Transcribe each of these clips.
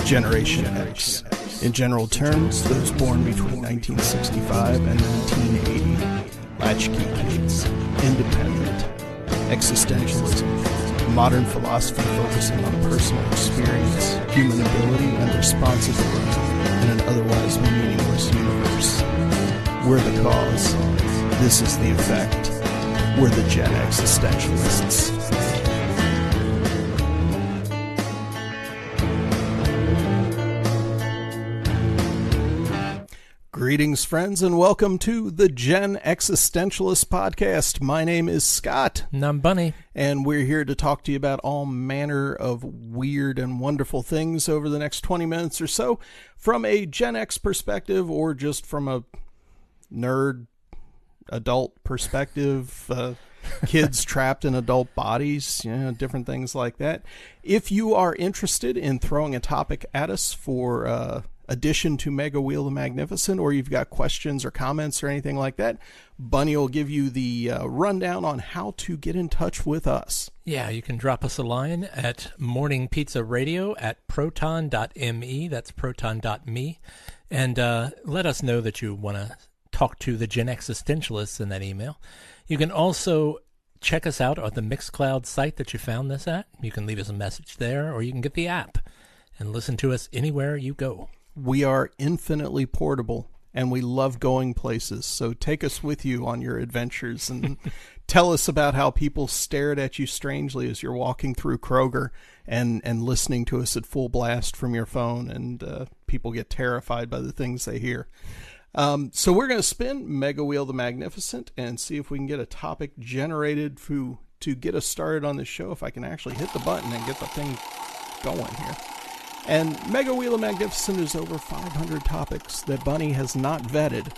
Generation X. In general terms, those born between 1965 and 1980. Latchkey kids. Independent. Existentialism. Modern philosophy focusing on personal experience, human ability, and responsibility in an otherwise meaningless universe. We're the cause. This is the effect. We're the Gen Existentialists. Greetings, friends, and welcome to the Gen Existentialist podcast. My name is Scot. And I'm Bunny. And we're here to talk to you about all manner of weird and wonderful things over the next 20 minutes or so from a Gen X perspective or just from a nerd adult perspective, kids trapped in adult bodies, different things like that. If you are interested in throwing a topic at us for addition to Mega Wheel the Magnificent, or you've got questions or comments or anything like that, Bunny will give you the rundown on how to get in touch with us. Yeah, you can drop us a line at morningpizzaradio@proton.me. That's proton.me. And let us know that you want to talk to the Gen Existentialists in that email. You can also check us out on the Mixcloud site that you found this at. You can leave us a message there, or you can get the app and listen to us anywhere you go. We are infinitely portable, and we love going places. So take us with you on your adventures and tell us about how people stared at you strangely as you're walking through Kroger and listening to us at full blast from your phone, and people get terrified by the things they hear. So we're going to spin Mega Wheel the Magnificent and see if we can get a topic generated to get us started on this show. If I can actually hit the button and get the thing going here. And Mega Wheel of Magnificent is over 500 topics that Bunny has not vetted.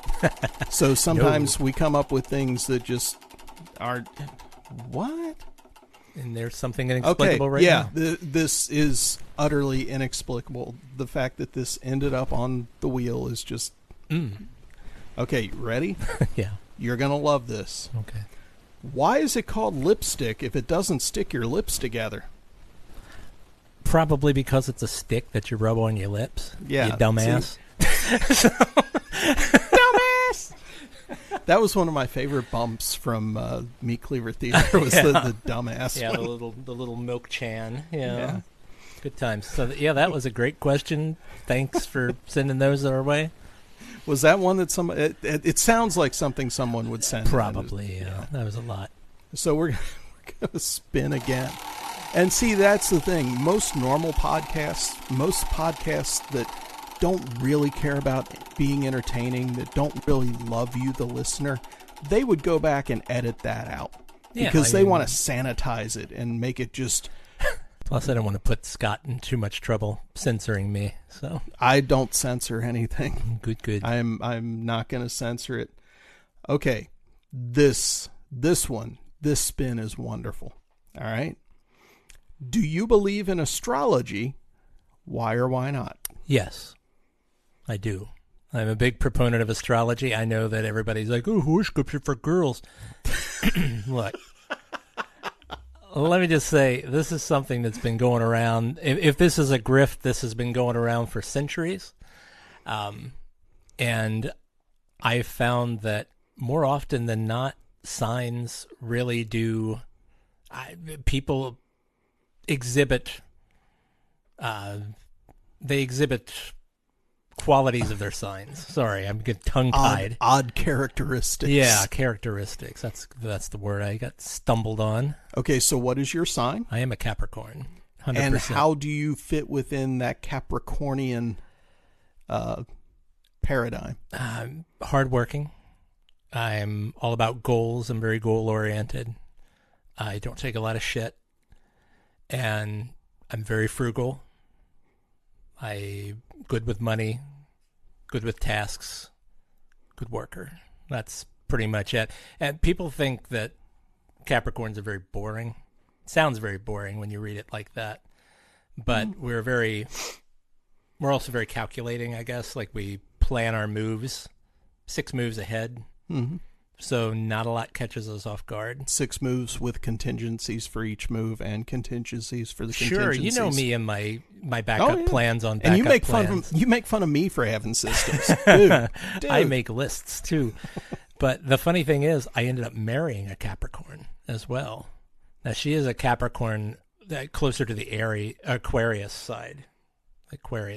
So sometimes we come up with things that just aren't... What? And there's something inexplicable right now? This is utterly inexplicable. The fact that this ended up on the wheel is just... Okay, ready? Yeah. You're going to love this. Okay. Why is it called lipstick if it doesn't stick your lips together? Probably because it's a stick that you rub on your lips. Yeah. You dumbass. Dumbass! That was one of my favorite bumps from Meat Cleaver Theater was the dumbass Yeah, one. the little milk chan. Yeah. Good times. So, that was a great question. Thanks for sending those our way. Was that one that it sounds like something someone would send? Probably, yeah. That was a lot. So we're going to spin again. And see, that's the thing. Most podcasts that don't really care about being entertaining, that don't really love you, the listener, they would go back and edit that out. Because they want to sanitize it and make it just... Plus, I don't want to put Scott in too much trouble moving me. So I don't censor anything. Good. I'm not going to censor it. Okay, this spin is wonderful. All right. Do you believe in astrology? Why or why not? Yes, I do. I'm a big proponent of astrology. I know that everybody's like, oh, horoscopes are for girls. Look, let me just say, this is something that's been going around. If this is a grift, this has been going around for centuries. And I've found that more often than not, signs really do... people exhibit qualities of their signs. Sorry, I'm getting tongue-tied. Odd characteristics. Yeah, characteristics. That's the word I got stumbled on. Okay, so what is your sign? I am a Capricorn. 100%. And how do you fit within that Capricornian paradigm? Hardworking. I'm all about goals. I'm very goal-oriented. I don't take a lot of shit. And I'm very frugal. I'm good with money, good with tasks, good worker. That's pretty much it. And people think that Capricorns are very boring. It sounds very boring when you read it like that. But we're also very calculating, I guess. Like we plan our moves 6 moves ahead. Mm-hmm. so not a lot catches us off guard. 6 moves with contingencies for each move and contingencies for the Sure, contingencies. you know me and my backup plans on backup and you make plans. you make fun of me for having systems. Dude. I make lists too. But the funny thing is, I ended up marrying a Capricorn as well. Now, she is a Capricorn closer to the Aquarius side.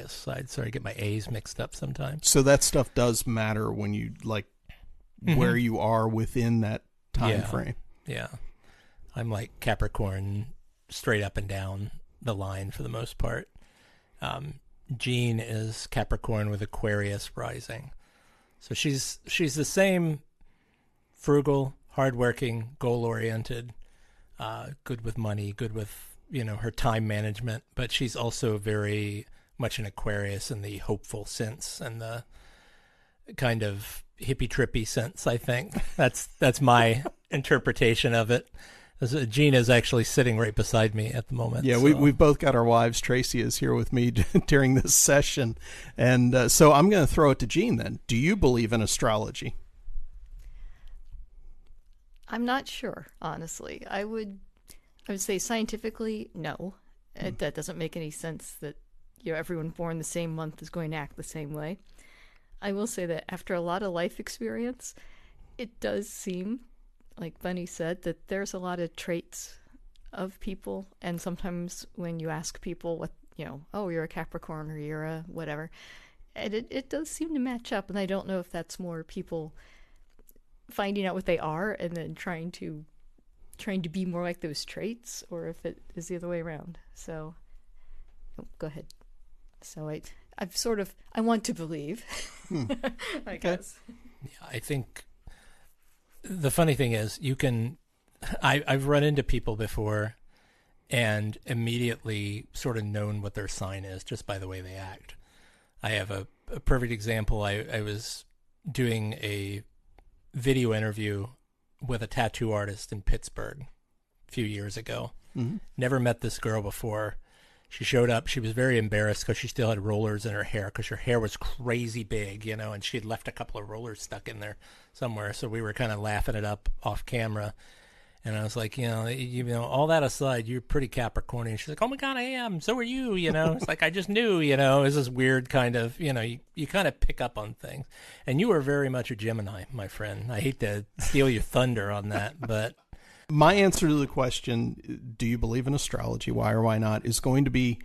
Sorry, I get my A's mixed up sometimes. So that stuff does matter when you, like, where you are within that time frame. Yeah. I'm like Capricorn straight up and down the line for the most part. Jeanne is Capricorn with Aquarius rising. So she's the same frugal, hardworking, goal-oriented, good with money, good with, her time management, but she's also very much an Aquarius in the hopeful sense and the kind of hippie-trippy sense, I think. That's my interpretation of it. Jeanne is actually sitting right beside me at the moment. Yeah, so. we've both got our wives. Tracy is here with me during this session. And so I'm going to throw it to Jeanne then. Do you believe in astrology? I'm not sure, honestly. I would say scientifically, no. That doesn't make any sense that everyone born the same month is going to act the same way. I will say that after a lot of life experience, it does seem, like Bunny said, that there's a lot of traits of people. And sometimes when you ask people what, oh, you're a Capricorn or you're a whatever, and it does seem to match up. And I don't know if that's more people finding out what they are and then trying to be more like those traits, or if it is the other way around. So, go ahead. So I want to believe. I guess. Yeah, I think the funny thing is I've run into people before and immediately sort of known what their sign is just by the way they act. I have a perfect example. I was doing a video interview with a tattoo artist in Pittsburgh a few years ago. Mm-hmm. Never met this girl before. She showed up. She was very embarrassed because she still had rollers in her hair because her hair was crazy big, and she had left a couple of rollers stuck in there somewhere. So we were kind of laughing it up off camera. And I was like, all that aside, you're pretty Capricornian. She's like, oh my God, I am. So are you, It's like, I just knew, it's this weird kind of, you kind of pick up on things. And you are very much a Gemini, my friend. I hate to steal your thunder on that, but. My answer to the question, do you believe in astrology, why or why not, is going to be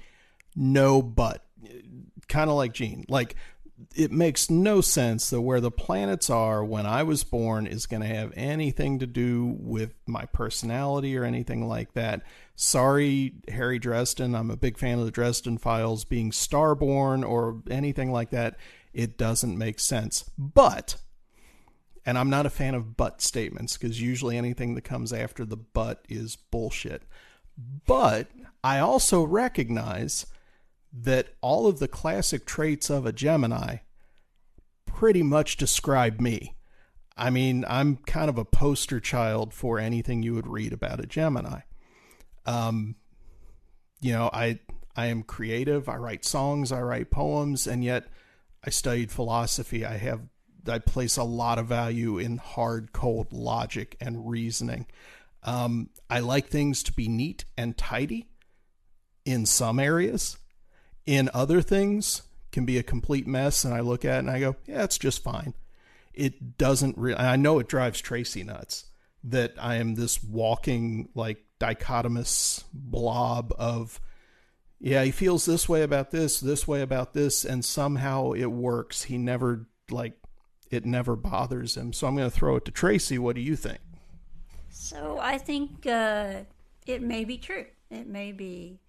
no, but. Kind of like Jeanne. Like, it makes no sense that where the planets are when I was born is going to have anything to do with my personality or anything like that. Sorry, Harry Dresden. I'm a big fan of the Dresden Files being starborn or anything like that. It doesn't make sense. But, and I'm not a fan of but statements because usually anything that comes after the but is bullshit. But I also recognize that all of the classic traits of a Gemini pretty much describe me. I mean, I'm kind of a poster child for anything you would read about a Gemini. I am creative. I write songs, I write poems, and yet I studied philosophy. I place a lot of value in hard, cold logic and reasoning. I like things to be neat and tidy in some areas. In other things, can be a complete mess, and I look at it and I go, yeah, it's just fine. It doesn't really, I know it drives Tracy nuts that I am this walking, like, dichotomous blob of, yeah, he feels this way about this way about this, and somehow it works. He never, it never bothers him. So I'm going to throw it to Tracy. What do you think? So I think it may be true. It may be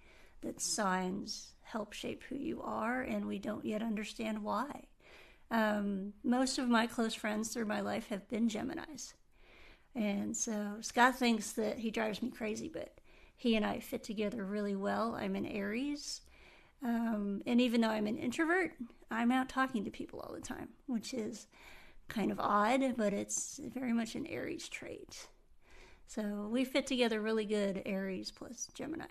that signs help shape who you are, and we don't yet understand why. Most of my close friends through my life have been Geminis. And so Scott thinks that he drives me crazy, but he and I fit together really well. I'm an Aries. And even though I'm an introvert, I'm out talking to people all the time, which is kind of odd, but it's very much an Aries trait. So we fit together really good, Aries plus Gemini.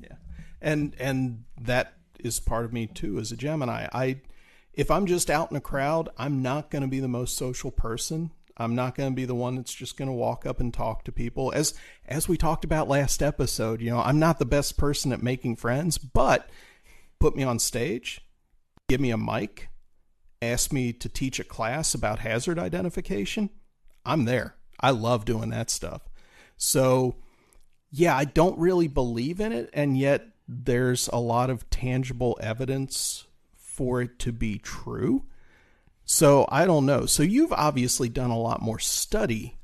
Yeah. And that is part of me too as a Gemini. If I'm just out in a crowd, I'm not going to be the most social person. I'm not going to be the one that's just going to walk up and talk to people. As we talked about last episode, I'm not the best person at making friends, but put me on stage, give me a mic, ask me to teach a class about hazard identification, I'm there. I love doing that stuff. So, yeah, I don't really believe in it, and yet there's a lot of tangible evidence for it to be true. So I don't know. So you've obviously done a lot more study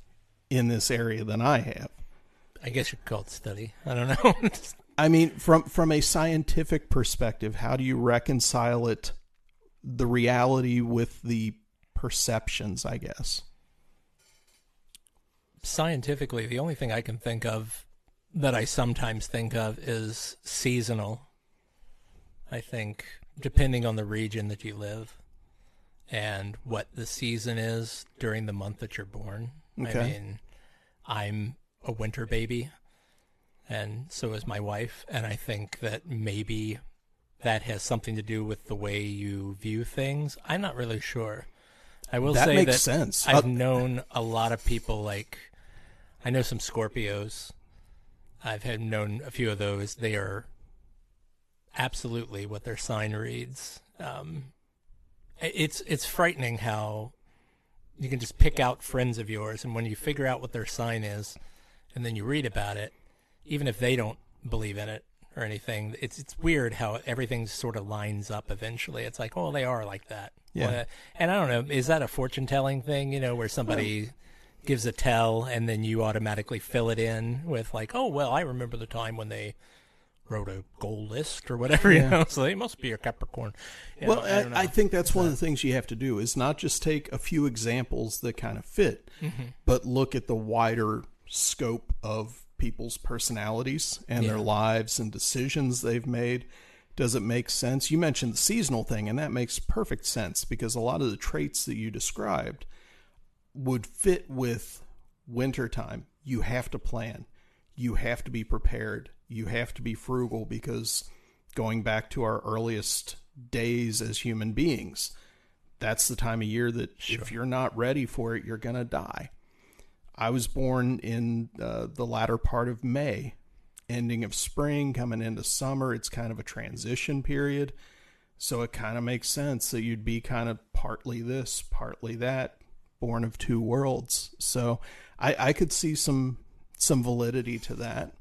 in this area than I have. I guess you could call it study. I don't know. I mean, from a scientific perspective, how do you reconcile it, the reality with the perceptions, I guess? Scientifically, the only thing I can think of that I sometimes think of is seasonal. I think depending on the region that you live and what the season is during the month that you're born. Okay. I mean, I'm a winter baby, and so is my wife, and I think that maybe that has something to do with the way you view things. I'm not really sure. I will say makes that sense. I've known a lot of people, like, I know some Scorpios. I've known a few of those. They are absolutely what their sign reads. It's frightening how you can just pick out friends of yours, and when you figure out what their sign is, and then you read about it, even if they don't believe in it or anything, it's weird how everything sort of lines up eventually. It's like, oh, they are like that. Yeah. Well, and I don't know, is that a fortune-telling thing, where somebody gives a tell and then you automatically fill it in with like, oh, well, I remember the time when they wrote a goal list or whatever, so they must be a Capricorn. Well, I think that's one of the things you have to do is not just take a few examples that kind of fit, but look at the wider scope of people's personalities and their lives and decisions they've made. Does it make sense? You mentioned the seasonal thing, and that makes perfect sense because a lot of the traits that you described would fit with wintertime. You have to plan. You have to be prepared. You have to be frugal because going back to our earliest days as human beings, that's the time of year that if you're not ready for it, you're going to die. I was born in the latter part of May, ending of spring, coming into summer. It's kind of a transition period. So it kind of makes sense that you'd be kind of partly this, partly that, born of two worlds. So I could see some validity to that.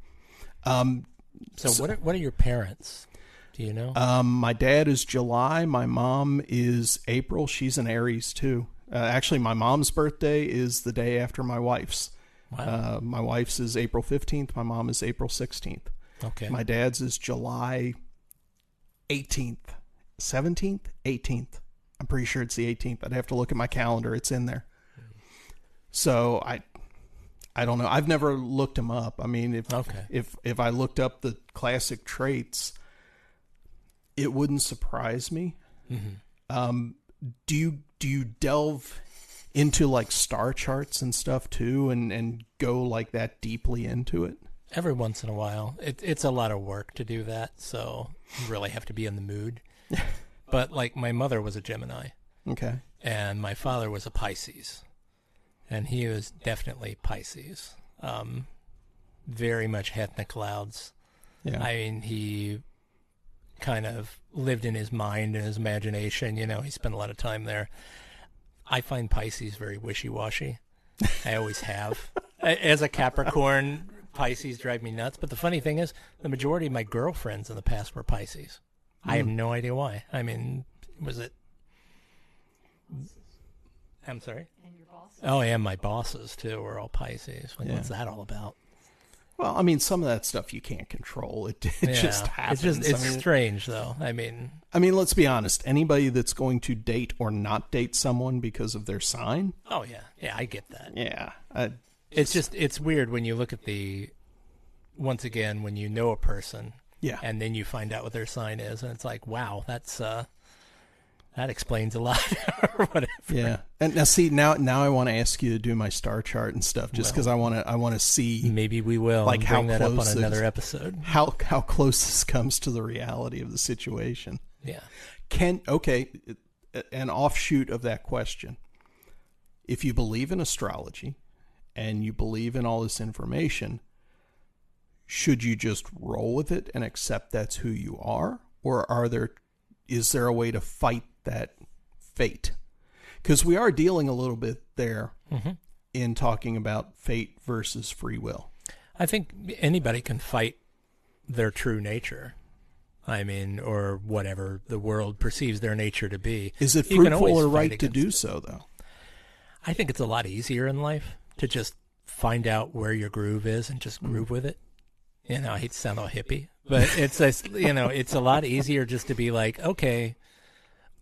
So what are your parents? Do you know? My dad is July. My mom is April. She's an Aries too. Actually, my mom's birthday is the day after my wife's. Wow. My wife's is April 15th. My mom is April 16th. Okay. My dad's is July 18th. 17th? 18th. I'm pretty sure it's the 18th. I'd have to look at my calendar. It's in there. So I don't know. I've never looked them up. I mean, if I looked up the classic traits, it wouldn't surprise me. Mm-hmm. Do you delve into like star charts and stuff too, and go like that deeply into it? Every once in a while. It's a lot of work to do that, so you really have to be in the mood. But like my mother was a Gemini. Okay. And my father was a Pisces. And he was definitely Pisces. Very much head in the clouds. Yeah. I mean, he kind of lived in his mind and his imagination. He spent a lot of time there. I find Pisces very wishy-washy. I always have. As a Capricorn, Pisces drive me nuts. But the funny thing is, the majority of my girlfriends in the past were Pisces. I have no idea why. I mean, was it... I'm sorry? And your bosses? Oh, yeah, my bosses, too, were all Pisces. What's that all about? Well, I mean, some of that stuff you can't control. It just happens. It's strange, though. I mean, let's be honest. Anybody that's going to date or not date someone because of their sign. Oh, yeah. Yeah, I get that. Yeah. It's weird when you look at once again, when you know a person. Yeah. And then you find out what their sign is, and it's like, wow, that explains a lot, or whatever. Yeah. And now I want to ask you to do my star chart and stuff, just because I want to see. Maybe we will. Like how bring that up on another episode. How close this comes to the reality of the situation. Yeah. An offshoot of that question. if you believe in astrology and you believe in all this information, should you just roll with it and accept that's who you are? Or is there a way to fight that fate? Because we are dealing a little bit there in talking about fate versus free will. I think anybody can fight their true nature. I mean, or whatever the world perceives their nature to be. Is it fruitful or right to do so, though? I think it's a lot easier in life to just find out where your groove is and just groove with it. You know, I hate to sound all hippie, but it's a lot easier just to be like, okay,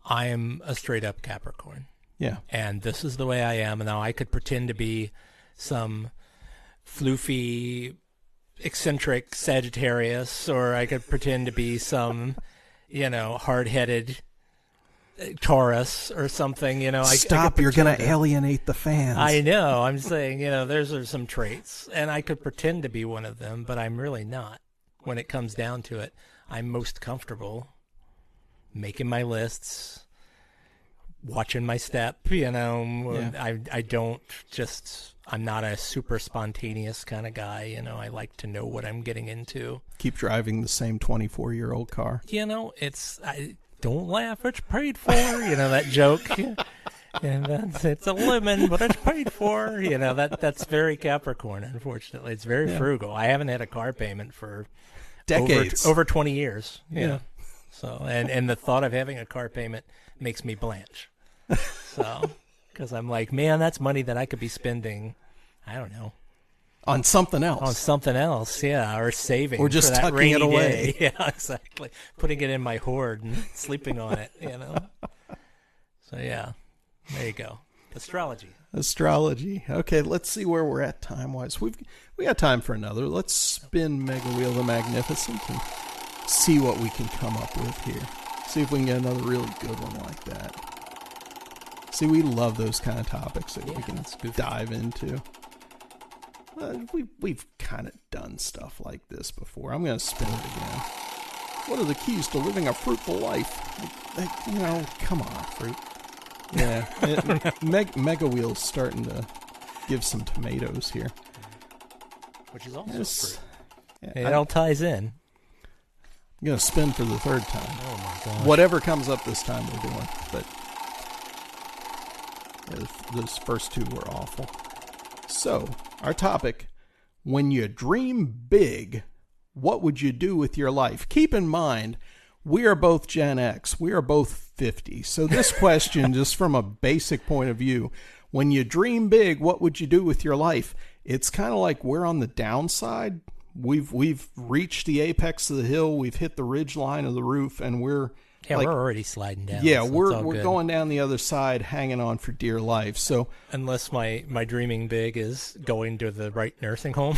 I am a straight up Capricorn. Yeah. And this is the way I am. And now I could pretend to be some floofy, eccentric Sagittarius, or I could pretend to be some, hard-headed Taurus or something, Stop, you're going to alienate the fans. I know. I'm saying, there's some traits, and I could pretend to be one of them, but I'm really not. When it comes down to it, I'm most comfortable making my lists, watching my step, I'm not a super spontaneous kind of guy, I like to know what I'm getting into. Keep driving the same 24-year-old car. Don't laugh, it's paid for, that joke. And it's a lemon, but it's paid for. That's very Capricorn, unfortunately. It's very frugal. I haven't had a car payment for decades. Over 20 years. Yeah. So, and the thought of having a car payment makes me blanch. So, because I'm like, man, that's money that I could be spending, I don't know. On something else. Yeah, or saving. Or just for that tucking rainy it away. Day. Yeah, exactly. Putting it in my hoard and sleeping on it, So, yeah, there you go. Astrology. Okay, let's see where we're at time-wise. We got time for another. Let's spin Mega Wheel the Magnificent and see what we can come up with here. See if we can get another really good one like that. See, we love those kind of topics that we can dive into. We've kind of done stuff like this before. I'm going to spin it again. What are the keys to living a fruitful life? Come on, fruit. Yeah, Mega Wheel's starting to give some tomatoes here. Which is also fruit. Yeah, it all ties in. I'm going to spin for the third time. Oh, my gosh. Whatever comes up this time, we're doing. But those first two were awful. So, our topic, when you dream big, what would you do with your life? Keep in mind, we are both Gen X. We are both 50. So this question, just from a basic point of view, when you dream big, what would you do with your life? It's kind of like we're on the downside. We've reached the apex of the hill. We've hit the ridge line of the roof, and we're we're already sliding down. Yeah, so we're going down the other side, hanging on for dear life. So unless my dreaming big is going to the right nursing home.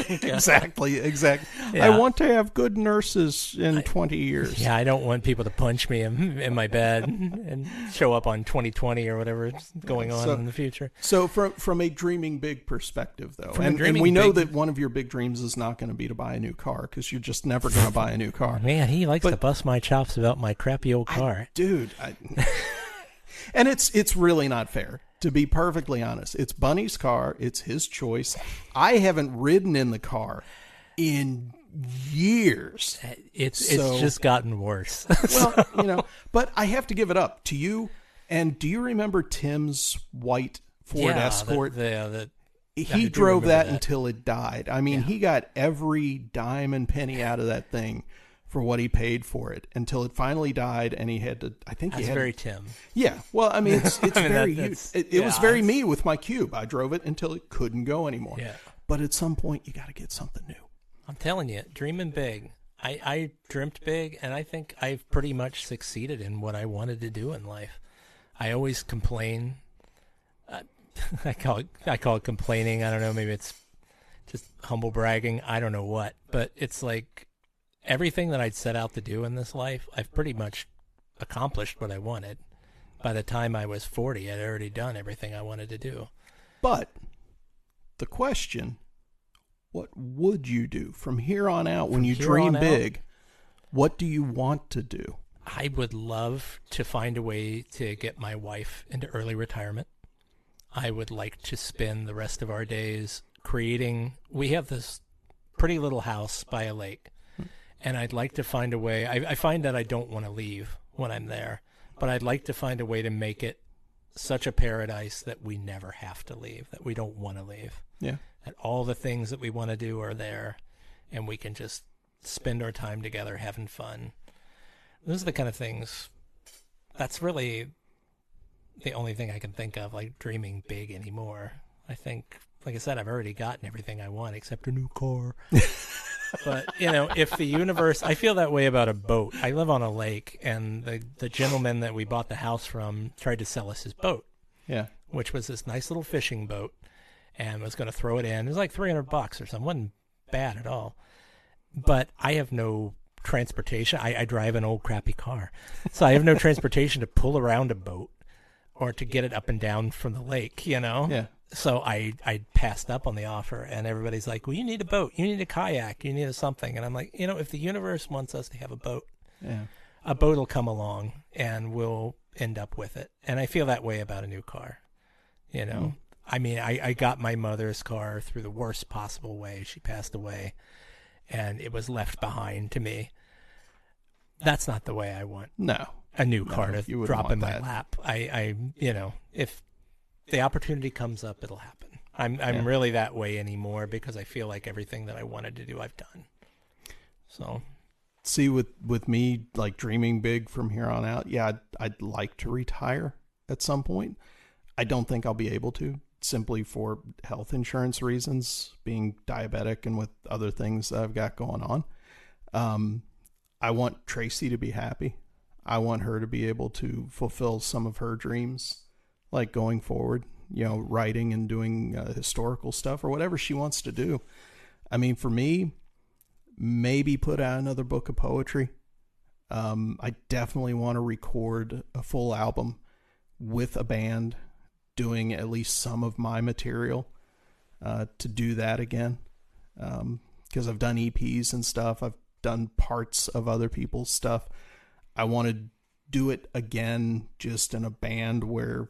Exactly. Yeah. I want to have good nurses in 20 years. Yeah, I don't want people to punch me in my bed and show up on 2020 or whatever is going on in the future. So from a dreaming big perspective, though, and we know that one of your big dreams is not going to be to buy a new car because you're just never going to buy a new car. Man, he likes to bust my chops about my crappy old car. And it's really not fair, to be perfectly honest. It's Bunny's car. It's his choice. I haven't ridden in the car in years. It's just gotten worse. Well, but I have to give it up to you. And do you remember Tim's white Ford Escort? He drove that until it died. I mean, he got every dime and penny out of that thing for what he paid for it until it finally died, and he had to. That's very Tim. Yeah, well, I mean, it's very you. It was very me with my Cube. I drove it until it couldn't go anymore. Yeah. But at some point, you got to get something new. I'm telling you, dreaming big. I dreamt big, and I think I've pretty much succeeded in what I wanted to do in life. I always complain. I call it complaining. I don't know. Maybe it's just humble bragging. I don't know what, but it's like. Everything that I'd set out to do in this life, I've pretty much accomplished what I wanted. By the time I was 40, I'd already done everything I wanted to do. But the question, what would you do from here on out when you dream big? What do you want to do? I would love to find a way to get my wife into early retirement. I would like to spend the rest of our days creating. We have this pretty little house by a lake, and I'd like to find a way. I find that I don't want to leave when I'm there, but I'd like to find a way to make it such a paradise that we never have to leave, that we don't want to leave. Yeah. That all the things that we want to do are there, and we can just spend our time together having fun. Those are the kind of things. That's really the only thing I can think of, like dreaming big anymore. I think, like I said, I've already gotten everything I want except a new car. But, if the universe, I feel that way about a boat. I live on a lake, and the gentleman that we bought the house from tried to sell us his boat. Yeah. Which was this nice little fishing boat, and was going to throw it in. It was like $300 or something. It wasn't bad at all. But I have no transportation. I drive an old crappy car. So I have no transportation to pull around a boat or to get it up and down from the lake, Yeah. So I passed up on the offer, and everybody's like, well, you need a boat, you need a kayak, you need a something. And I'm like, if the universe wants us to have a boat, a boat will come along and we'll end up with it. And I feel that way about a new car. I mean, I got my mother's car through the worst possible way. She passed away, and it was left behind to me. That's not the way I want a new car to drop in my lap. If the opportunity comes up, it'll happen. I'm really that way anymore because I feel like everything that I wanted to do, I've done. So, see, with me, like dreaming big from here on out, I'd like to retire at some point. I don't think I'll be able to, simply for health insurance reasons, being diabetic and with other things that I've got going on. I want Tracy to be happy. I want her to be able to fulfill some of her dreams, like going forward, writing and doing historical stuff or whatever she wants to do. I mean, for me, maybe put out another book of poetry. I definitely want to record a full album with a band, doing at least some of my material, to do that again. Because I've done EPs and stuff. I've done parts of other people's stuff. I want to do it again, just in a band where,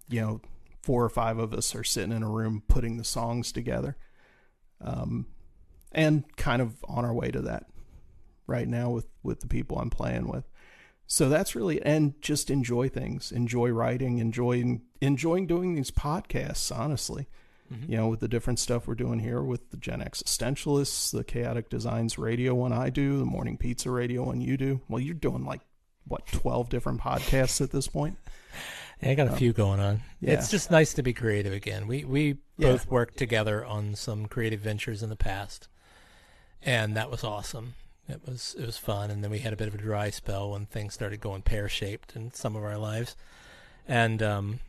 4 or 5 of us are sitting in a room putting the songs together. And kind of on our way to that right now with the people I'm playing with. So that's really, and just enjoy things, enjoy writing, enjoying doing these podcasts, honestly. Mm-hmm. With the different stuff we're doing here with the Gen Existentialists, the Chaotic Designs radio one I do, the Morning Pizza radio one you do. Well, you're doing 12 different podcasts at this point? Yeah, I got a few going on. Yeah. It's just nice to be creative again. We both worked together on some creative ventures in the past, and that was awesome. It was fun, and then we had a bit of a dry spell when things started going pear-shaped in some of our lives. And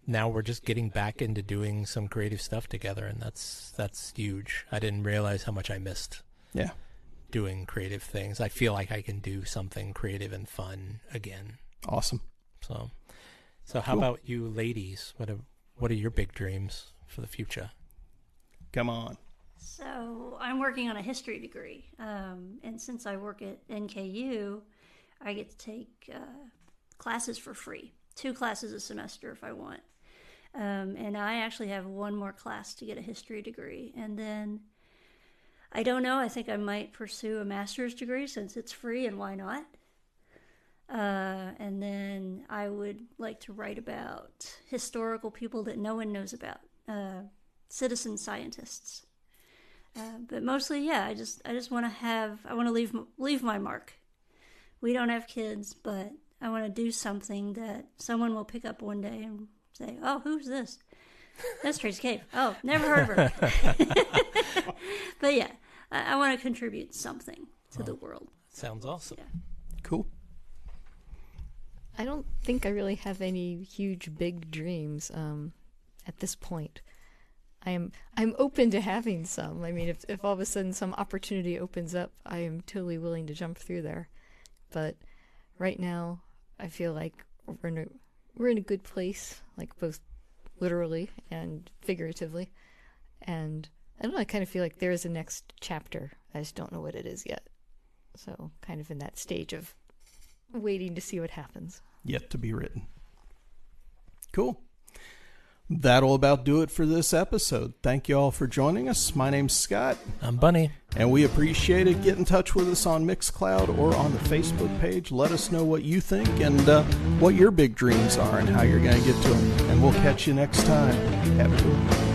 now we're just getting back into doing some creative stuff together, and that's huge. I didn't realize how much I missed doing creative things. I feel like I can do something creative and fun again. Awesome. So how about you ladies? What are your big dreams for the future? Come on. So I'm working on a history degree, and since I work at NKU, I get to take classes for free, 2 classes a semester if I want. And I actually have 1 more class to get a history degree, and then I don't know, I think I might pursue a master's degree since it's free, and why not? And then I would like to write about historical people that no one knows about, citizen scientists. But mostly, I just want to leave my mark. We don't have kids, but I want to do something that someone will pick up one day and say, "Oh, who's this? That's Tracy Kaeff. Oh, never heard of her." But yeah, I want to contribute something to the world. Sounds awesome. Yeah. Cool. I don't think I really have any huge big dreams at this point. I'm open to having some. I mean, if all of a sudden some opportunity opens up, I am totally willing to jump through there. But right now, I feel like we're in a good place, like both literally and figuratively. And I don't know, I kind of feel like there is a next chapter. I just don't know what it is yet. So kind of in that stage of waiting to see what happens. Yet to be written. Cool. That'll about do it for this episode. Thank you all for joining us. My name's Scott. I'm Bunny. And we appreciate it. Get in touch with us on Mixcloud or on the Facebook page. Let us know what you think and what your big dreams are and how you're going to get to them. And we'll catch you next time. Have a good one.